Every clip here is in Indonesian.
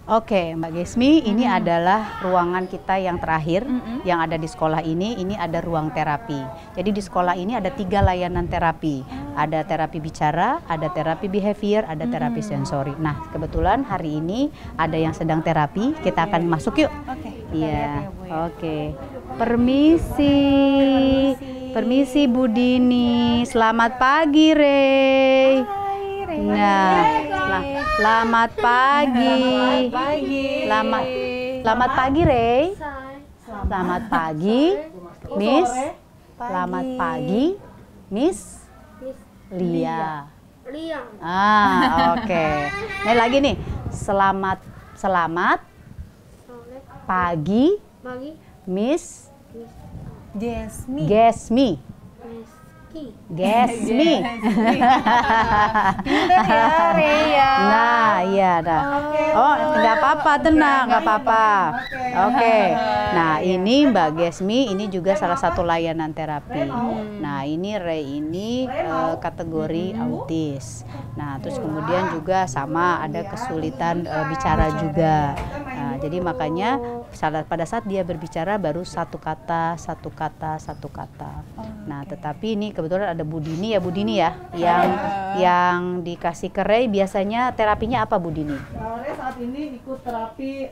Oke, Mbak Gesmi, ini adalah ruangan kita yang terakhir yang ada di sekolah ini. Ini ada ruang terapi. Jadi di sekolah ini ada 3 layanan terapi. Ada terapi bicara, ada terapi behavior, ada terapi sensori. Nah, kebetulan hari ini ada yang sedang terapi. Kita akan masuk yuk. Oke. Iya. Oke. Permisi. Permisi Bu Dini. Selamat pagi, Rey. Nah, selamat pagi. Selamat pagi, Rey. Selamat pagi, Miss. Selamat pagi, Miss Lia. Oke. Ini lagi nih. Selamat pagi, Miss Gesmi. Pinter ya, Rea. Nah, iya dah. Oh, nggak apa-apa, tenang, nggak apa-apa. Oke. Nah, ini Mbak Gesmi, ini juga salah satu layanan terapi. Nah, ini Ray ini kategori autis. Nah, terus kemudian juga sama ada kesulitan bicara juga. Nah, jadi makanya pada saat dia berbicara baru satu kata. Nah, tetapi ini kebetulan ada Bu Dini ya, Bu Dini ya, yang dikasih ke Ray. Biasanya terapinya apa, Bu Dini? Ray saat ini ikut terapi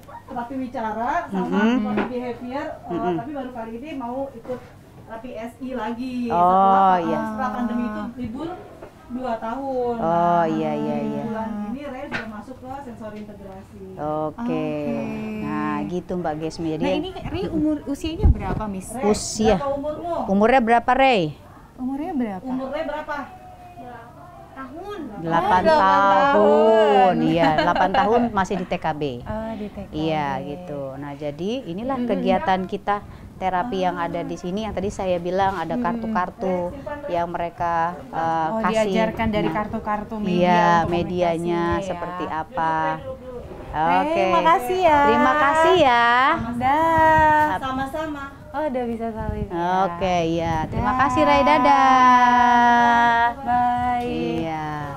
bicara sama terapi behavior, tapi baru kali ini mau ikut terapi SI lagi. Setelah pandemi itu libur 2 tahun. Iya. Bulan ini Ray sudah masuk ke sensori integrasi. Oke. Nah, gitu Mbak Gesmi. Jadi Nah, ini Ray usianya berapa, Miss? Ray, usia. berapa umurmu? Umurnya berapa, Ray? Umurnya berapa? Umur Ray berapa? 8 tahun. Iya, 8 tahun masih di TKB. Di TKB. Iya, gitu. Nah, jadi inilah kegiatan kita terapi yang ada di sini, yang tadi saya bilang ada kartu-kartu yang mereka kasih. Diajarkan dari kartu-kartu media. Iya, untuk medianya komunikasi, seperti ya. apa. Oke. Terima kasih ya. Terima kasih ya. Dah. Sama-sama. Oh, udah bisa saling. Oke, ya. Terima kasih Ray, dadah. Bye. Iya.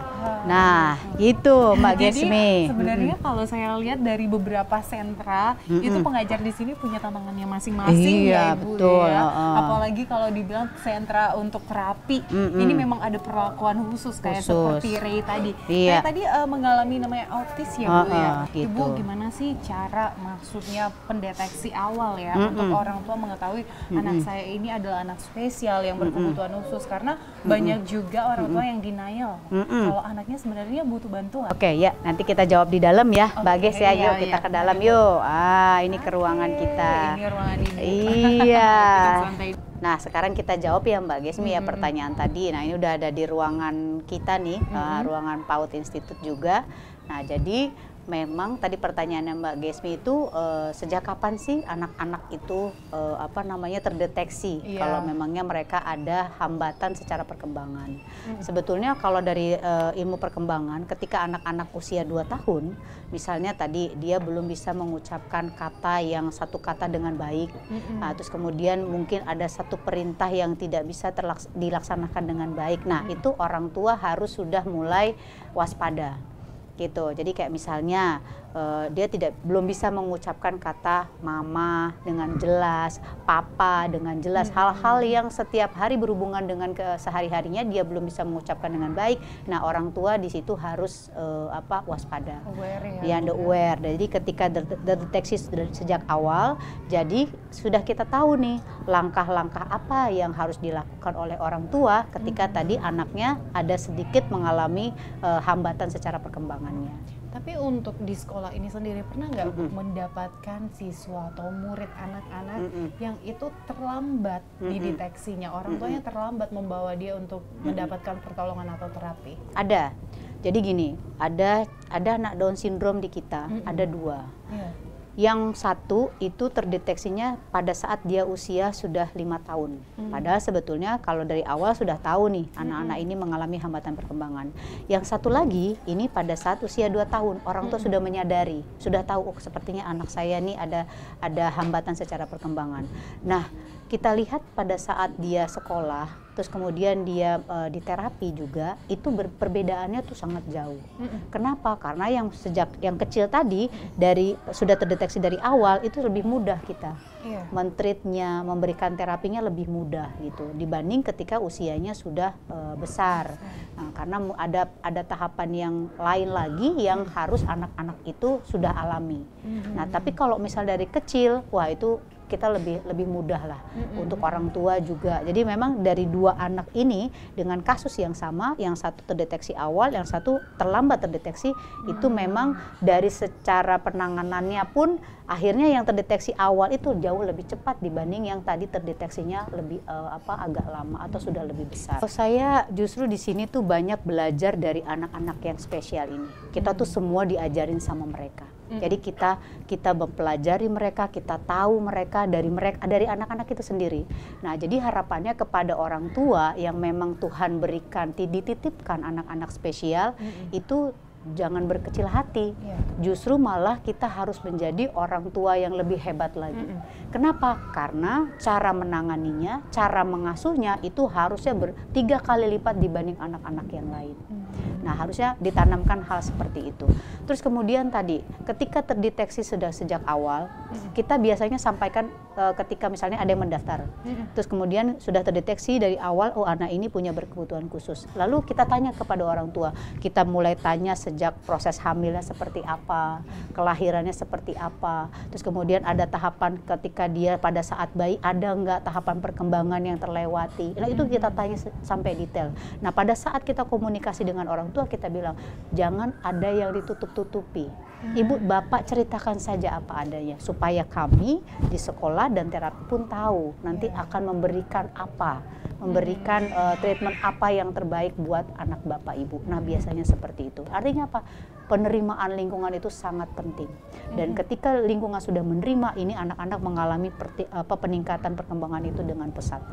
Nah, gitu Mbak Gesmi. Jadi sebenarnya kalau saya lihat dari beberapa sentra itu pengajar di sini punya tantangannya masing-masing Iya, ya Ibu betul. ya. Apalagi kalau dibilang sentra untuk terapi, ini memang ada perlakuan khusus kayak seperti Ray tadi. Iya. Ray tadi mengalami namanya autis ya Bu ya. Gitu. Ibu gimana sih cara maksudnya pendeteksi awal ya untuk orang tua mengetahui anak saya ini adalah anak spesial yang berkebutuhan khusus, karena banyak juga orang tua yang denial kalau anaknya sebenarnya butuh bantuan. Oke, ya, nanti kita jawab di dalam ya, Mbak Ges ya. Yuk iya, kita ke dalam yuk. Ini ke ruangan kita. Ini ruangan ibu. Iya. Kita santai. Nah, sekarang kita jawab ya Mbak Gesmi ya pertanyaan tadi. Nah, ini udah ada di ruangan kita nih, ruangan PAUD Institute juga. Nah, jadi memang tadi pertanyaannya Mbak Gesmi itu sejak kapan sih anak-anak itu terdeteksi kalau memangnya mereka ada hambatan secara perkembangan. Sebetulnya kalau dari ilmu perkembangan, ketika anak-anak usia 2 tahun, misalnya tadi dia belum bisa mengucapkan kata yang satu kata dengan baik, terus kemudian mungkin ada satu perintah yang tidak bisa dilaksanakan dengan baik. Nah, itu orang tua harus sudah mulai waspada. Gitu. Jadi kayak misalnya dia belum bisa mengucapkan kata mama dengan jelas, papa dengan jelas, hal-hal yang setiap hari berhubungan dengan sehari-harinya dia belum bisa mengucapkan dengan baik. Nah, orang tua di situ harus waspada. Aware Ya, aware. Jadi ketika terdeteksi sejak awal, jadi sudah kita tahu nih langkah-langkah apa yang harus dilakukan oleh orang tua ketika tadi anaknya ada sedikit mengalami hambatan secara perkembangannya. Tapi untuk di sekolah ini sendiri pernah nggak mendapatkan siswa atau murid anak-anak yang itu terlambat dideteksinya, orang tuanya terlambat membawa dia untuk mendapatkan pertolongan atau terapi? Ada. Jadi gini, ada anak Down syndrome di kita, ada 2. Iya. Yang satu itu terdeteksinya pada saat dia usia sudah 5 tahun. Padahal sebetulnya kalau dari awal sudah tahu nih anak-anak ini mengalami hambatan perkembangan. Yang satu lagi ini pada saat usia 2 tahun orang tua sudah menyadari, sudah tahu sepertinya anak saya nih ada hambatan secara perkembangan. Nah, kita lihat pada saat dia sekolah, terus kemudian dia di terapi juga, itu perbedaannya tuh sangat jauh. Kenapa? Karena yang sejak yang kecil tadi sudah terdeteksi dari awal, itu lebih mudah kita men-treatnya, memberikan terapinya lebih mudah gitu dibanding ketika usianya sudah besar. Nah, karena ada tahapan yang lain lagi yang harus anak-anak itu sudah alami. Nah, tapi kalau misal dari kecil, wah itu kita lebih mudah lah untuk orang tua juga. Jadi memang dari 2 anak ini dengan kasus yang sama, yang satu terdeteksi awal, yang satu terlambat terdeteksi, itu memang dari secara penanganannya pun akhirnya yang terdeteksi awal itu jauh lebih cepat dibanding yang tadi terdeteksinya lebih agak lama atau sudah lebih besar. Saya justru di sini tuh banyak belajar dari anak-anak yang spesial ini. Kita tuh semua diajarin sama mereka. Jadi kita mempelajari mereka, kita tahu mereka dari anak-anak itu sendiri. Nah, jadi harapannya kepada orang tua yang memang Tuhan berikan, dititipkan anak-anak spesial, itu jangan berkecil hati. Justru malah kita harus menjadi orang tua yang lebih hebat lagi. Kenapa? Karena cara menanganinya, cara mengasuhnya itu harusnya 3 kali lipat dibanding anak-anak yang lain. Nah, harusnya ditanamkan hal seperti itu. Terus kemudian tadi, ketika terdeteksi sudah sejak awal, kita biasanya sampaikan ketika misalnya ada yang mendaftar. Terus kemudian sudah terdeteksi dari awal, oh anak ini punya berkebutuhan khusus. Lalu kita tanya kepada orang tua. Kita mulai tanya sejak proses hamilnya seperti apa, kelahirannya seperti apa. Terus kemudian ada tahapan ketika dia pada saat bayi, ada nggak tahapan perkembangan yang terlewati. Nah, itu kita tanya sampai detail. Nah, pada saat kita komunikasi dengan orang tua, kita bilang jangan ada yang ditutup-tutupi. Ibu, bapak ceritakan saja apa adanya supaya kami di sekolah dan terapi pun tahu nanti akan memberikan apa, memberikan treatment apa yang terbaik buat anak bapak ibu. Nah, biasanya seperti itu. Artinya apa? Penerimaan lingkungan itu sangat penting. Dan ketika lingkungan sudah menerima ini, anak-anak mengalami peningkatan perkembangan itu dengan pesat.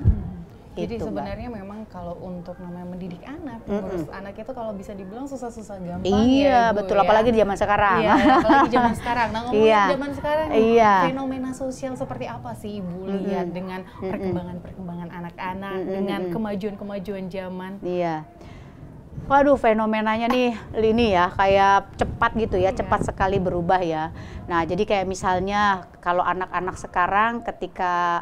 Jadi Itu, sebenarnya memang kalau untuk namanya mendidik anak, mengurus anak itu kalau bisa dibilang susah-susah gampang. Iya, ya, betul. ya. Apalagi di zaman sekarang. Iya, apalagi zaman sekarang. Nah, ngomongin zaman sekarang, fenomena sosial seperti apa sih Ibu lihat dengan perkembangan anak-anak, dengan kemajuan-kemajuan zaman? Iya. Waduh, fenomenanya nih ini ya kayak cepat gitu ya, cepat sekali berubah ya. Nah, jadi kayak misalnya kalau anak-anak sekarang ketika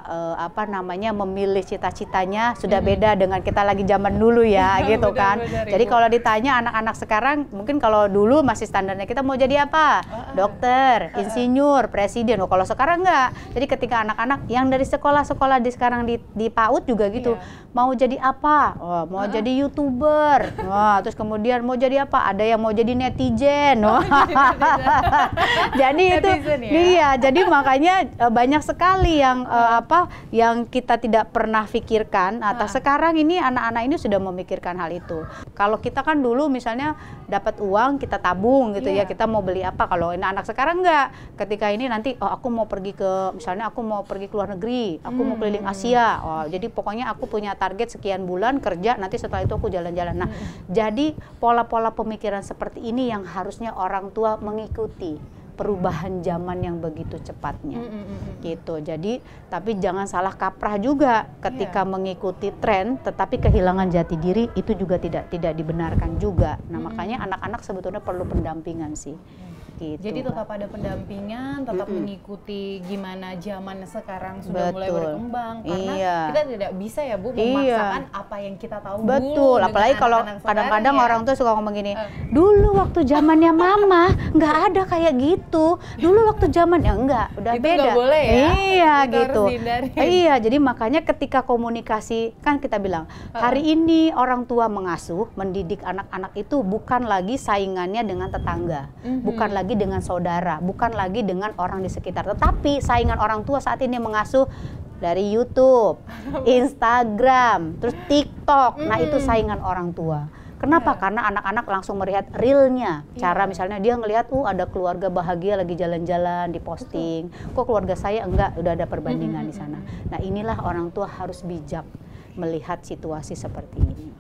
memilih cita-citanya sudah beda dengan kita lagi zaman dulu ya, gitu kan. Jadi kalau ditanya anak-anak sekarang, mungkin kalau dulu masih standarnya kita mau jadi apa? Dokter, insinyur, presiden. Oh, kalau sekarang enggak. Jadi ketika anak-anak yang dari sekolah-sekolah sekarang di PAUD juga gitu, mau jadi apa? Oh, mau jadi YouTuber. Wah, terus kemudian mau jadi apa? Ada yang mau jadi netizen. Jadi netizen, itu iya, jadi makanya banyak sekali yang yang kita tidak pernah pikirkan. Sekarang ini anak-anak ini sudah memikirkan hal itu. Kalau kita kan dulu misalnya dapat uang kita tabung gitu ya, kita mau beli apa. Kalau anak sekarang enggak. Ketika ini nanti aku mau pergi ke misalnya aku mau pergi ke luar negeri, aku mau keliling Asia. Oh, jadi pokoknya aku punya target sekian bulan kerja, nanti setelah itu aku jalan-jalan. Nah, jadi pola-pola pemikiran seperti ini yang harusnya orang tua mengikuti perubahan zaman yang begitu cepatnya, gitu. Jadi, tapi jangan salah kaprah juga ketika mengikuti tren, tetapi kehilangan jati diri itu juga tidak dibenarkan juga. Nah, makanya anak-anak sebetulnya perlu pendampingan sih. Gitu. Jadi tetap ada pendampingan, tetap mengikuti gimana zaman sekarang sudah mulai berkembang. Karena kita tidak bisa ya Bu memaksakan apa yang kita tahu Betul, dulu. apalagi kalau kadang-kadang orang tuh suka ngomong gini, dulu waktu zamannya mama nggak ada kayak gitu. Dulu waktu zamannya enggak, udah itu beda. Nggak boleh ya? Iya itu gitu. Iya, jadi makanya ketika komunikasi kan kita bilang hari ini orang tua mengasuh, mendidik anak-anak itu bukan lagi saingannya dengan tetangga, bukan lagi dengan saudara, bukan lagi dengan orang di sekitar, tetapi saingan orang tua saat ini mengasuh dari YouTube, Instagram, terus TikTok. Nah, itu saingan orang tua. Kenapa? Karena anak-anak langsung melihat realnya. Cara misalnya dia ngelihat, ada keluarga bahagia lagi jalan-jalan, diposting. Kok keluarga saya enggak? Udah ada perbandingan di sana. Nah, inilah orang tua harus bijak melihat situasi seperti ini.